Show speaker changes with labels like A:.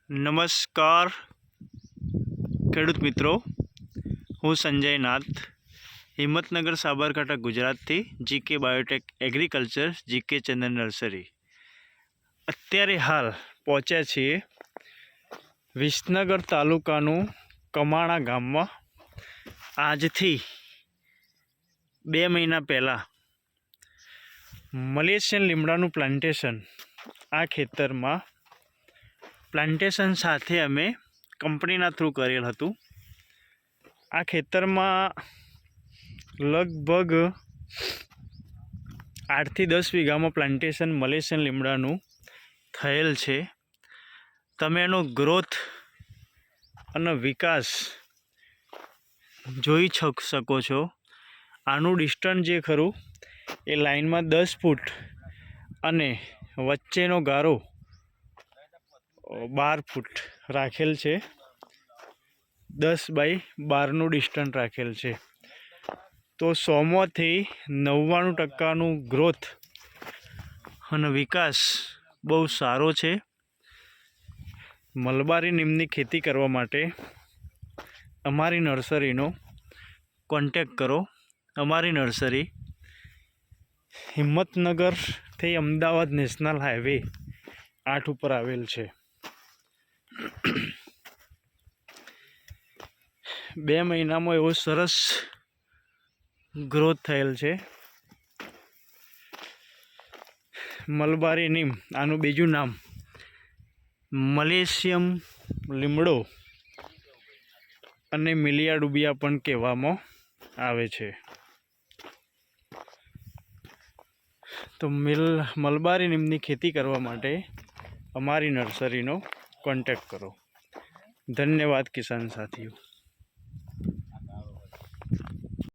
A: નમસ્કાર ખેડૂત મિત્રો, હું સંજય નાથ, હિંમતનગર સાબરકાંઠા ગુજરાતથી જીકે બાયોટેક એગ્રીકલ્ચર જીકે ચંદન નર્સરી. અત્યારે હાલ પહોંચ્યા છીએ વિસનગર તાલુકાનું કમાણા ગામમાં. આજથી 2 મહિના પહેલાં મલેશિયન લીમડાનું પ્લાન્ટેશન આ ખેતરમાં પ્લાન્ટેશન સાથે અમે કંપનીના થ્રુ કરેલ હતું. આ ખેતરમાં લગભગ 8 થી 10 વીઘામાં પ્લાન્ટેશન મલેશિયન લીમડાનું થયેલ છે. તમે એનો ગ્રોથ અને વિકાસ જોઈ શકો છો. આનું ડિસ્ટન્સ જે ખરું એ લાઇનમાં 10 ફૂટ અને વચ્ચેનો ગારો 12 ફૂટ રાખેલ છે. 10 બાય 12નું ડિસ્ટન્સ રાખેલ છે. તો 100માંથી 99%નું ગ્રોથ અને વિકાસ બહુ સારો છે. મલબારી નીમની ખેતી કરવા માટે અમારી નર્સરીનો કોન્ટેક કરો. અમારી નર્સરી હિંમતનગરથી અમદાવાદ નેશનલ હાઈવે 8 ઉપર આવેલ છે. 2 મહિનામાં એવો સરસ ગ્રોથ થયેલ છે. મલબારી નીમ, આનું બીજું નામ મલેશિયન લીમડો અને મિલિયા ડુબિયા પણ કહેવામાં આવે છે. તો મલબારી નીમની ખેતી કરવા માટે અમારી નર્સરીનો કોન્ટેક્ટ કરો. ધન્યવાદ કિસાન સાથીઓ.